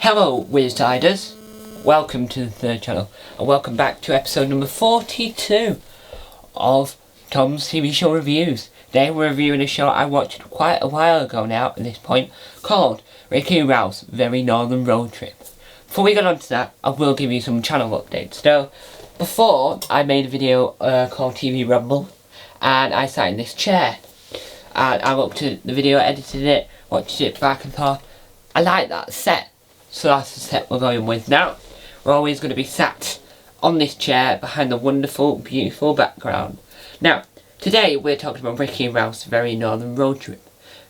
Hello Wizarders, welcome to the third channel and welcome back to episode number 42 of Tom's TV show reviews. Today we're reviewing a show I watched quite a while ago now at this point called Ricky and Ralph's Very Northern Road Trip. Before we get on to that, I will give you some channel updates. So, before I made a video called TV Rumble and I sat in this chair and I looked at the video, edited it, watched it back and thought, I like that set. So that's the set we're going with now. We're always going to be sat on this chair behind the wonderful, beautiful background. Now, today we're talking about Ricky and Ralph's Very Northern Road Trip.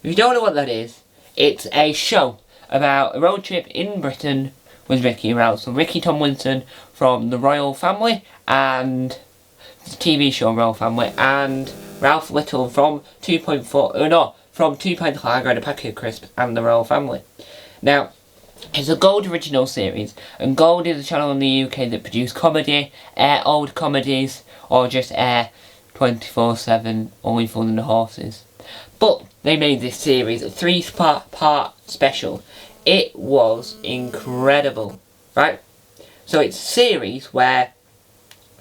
If you don't know what that is, it's a show about a road trip in Britain with Ricky and Ralph. So Ricky Tomlinson from the Royal Family and the TV show Royal Family, and Ralph Little from 2 Pints Lager and a Packet of Crisps and the Royal Family. Now, it's a Gold original series, and Gold is a channel in the UK that produce comedy, air old comedies, or just air 24/7, Only Fun and the Horses. But they made this series a 3-part special. It was incredible, right? So it's a series where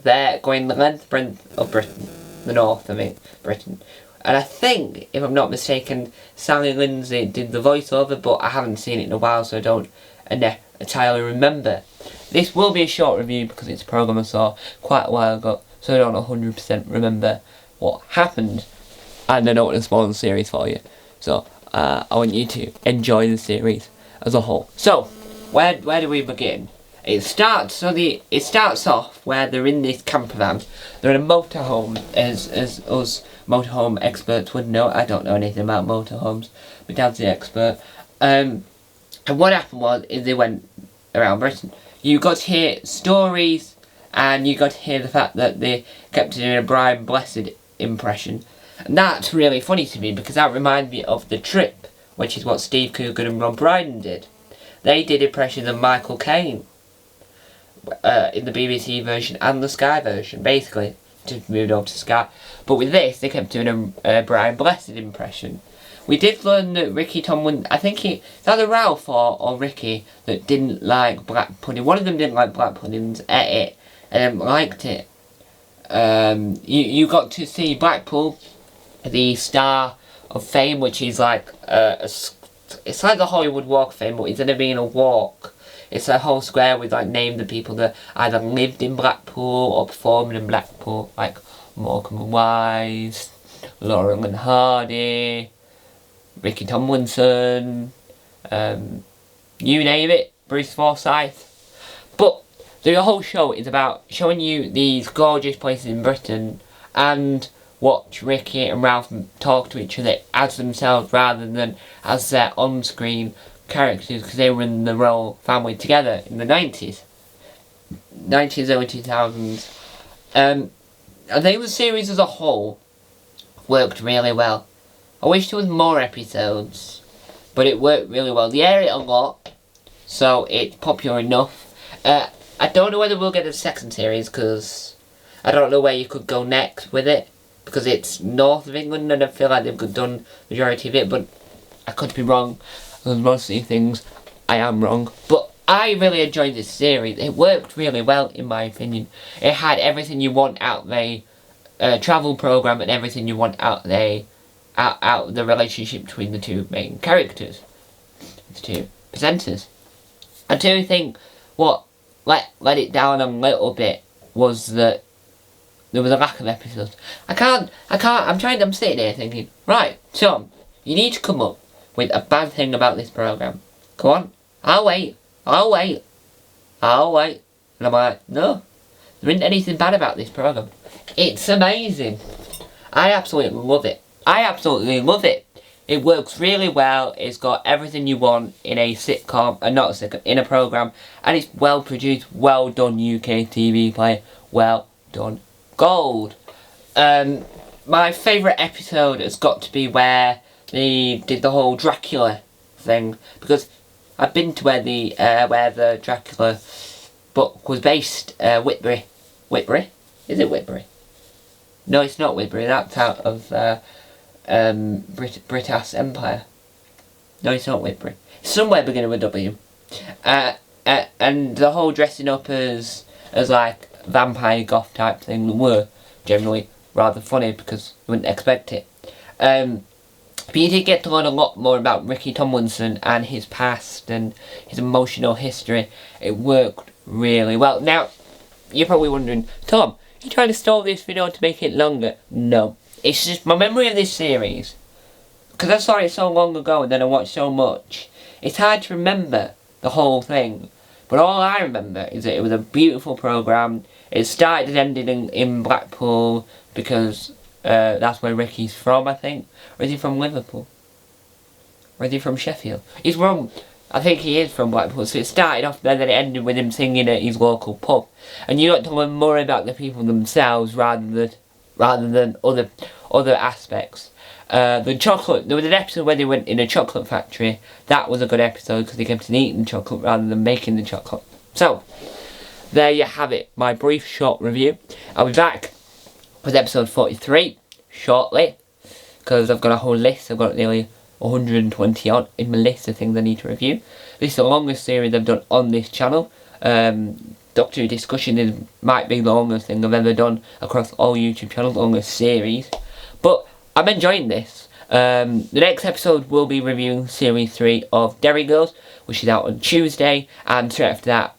they're going the length, breadth of Britain, the north of it, Britain. And I think, if I'm not mistaken, Sally Lindsay did the voiceover, but I haven't seen it in a while, so I don't entirely remember. This will be a short review because it's a programme I saw quite a while ago, so I don't 100% remember what happened. And I don't want to spoil the series for you. So, I want you to enjoy the series as a whole. So, where do we begin? It starts off where they're in this camper van. They're in a motorhome, as us motorhome experts would know. I don't know anything about motorhomes. My dad's the expert. And what happened is they went around Britain. You got to hear stories, and you got to hear the fact that they kept doing a Brian Blessed impression. And that's really funny to me because that reminded me of The Trip, which is what Steve Coogan and Rob Brydon did. They did impressions of Michael Caine in the BBC version and the Sky version, basically. Just moved over to Sky. But with this, they kept doing a Brian Blessed impression. We did learn that Ricky Tomlin, I think it's either Ralph or Ricky that didn't like black pudding. One of them didn't like black puddings, ate it, and liked it. You got to see Blackpool, the Star of Fame, which is like it's like the Hollywood Walk of Fame, but instead of being a walk, it's a whole square with like named the people that either lived in Blackpool or performed in Blackpool, like Morecambe and Wise, Laurel and Hardy, Ricky Tomlinson, you name it, Bruce Forsyth. But the whole show is about showing you these gorgeous places in Britain and watch Ricky and Ralph talk to each other as themselves rather than as their on-screen characters, because they were in the Royal Family together in the 90s, early 2000s. I think the series as a whole worked really well. I wish there was more episodes, but it worked really well. They air it a lot, so it's popular enough. I don't know whether we'll get a second series, because I don't know where you could go next with it, because it's north of England and I feel like they've done the majority of it, but I could be wrong. Because most of these things I am wrong. But I really enjoyed this series. It worked really well in my opinion. It had everything you want out of a travel programme and everything you want out of the relationship between the two main characters. The two presenters. I do think what let it down a little bit was that there was a lack of episodes. I'm sitting here thinking, right, Tom, you need to come up with a bad thing about this programme. Come on, I'll wait. And I'm like, no, there isn't anything bad about this programme. It's amazing. I absolutely love it. It works really well. It's got everything you want in a sitcom, in a programme, and it's well produced, well done UK TV play, well done. Gold. My favourite episode has got to be where they did the whole Dracula thing, because I've been to where the Dracula book was based. Whitbury. Is it Whitbury? No, it's not Whitbury. That's out of British Empire. No, it's not Whitbury. It's somewhere beginning with W. And the whole dressing up as like vampire goth type thing were generally rather funny because you wouldn't expect it. But you did get to learn a lot more about Ricky Tomlinson and his past and his emotional history. It worked really well. Now, you're probably wondering, Tom, you trying to stall this video to make it longer? No. It's just my memory of this series. Because I saw it so long ago and then I watched so much. It's hard to remember the whole thing. But all I remember is that it was a beautiful programme. It started and ended in Blackpool because that's where Ricky's from, I think. Or is he from Liverpool? Or is he from Sheffield? He's from... I think he is from Blackpool. So it started off there, then it ended with him singing at his local pub. And you got to learn more about the people themselves rather than other aspects. The chocolate, there was an episode where they went in a chocolate factory. That was a good episode because they kept on eating chocolate rather than making the chocolate. So, there you have it, my brief short review. I'll be back with episode 43 shortly because I've got a whole list. I've got nearly 120 odd in my list of things I need to review. This is the longest series I've done on this channel. Doctor Who discussion might be the longest thing I've ever done across all YouTube channels, longest series. But I'm enjoying this. The next episode will be reviewing series 3 of Derry Girls, which is out on Tuesday, and straight after that,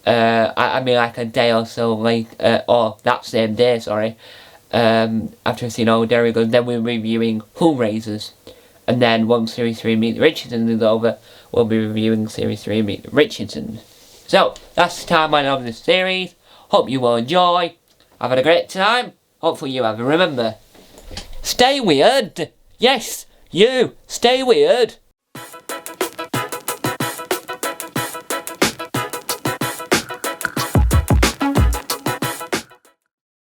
I mean like a day or so late, or that same day, sorry, after I've seen all Derry Girls, then we're reviewing Hull Raisers. And then once series 3 Meet the Richardsons is over, we'll be reviewing series 3 Meet the Richardsons. So, that's the timeline of this series. Hope you will enjoy. I've had a great time. Hopefully you have. Remember, stay weird. Yes, you, stay weird.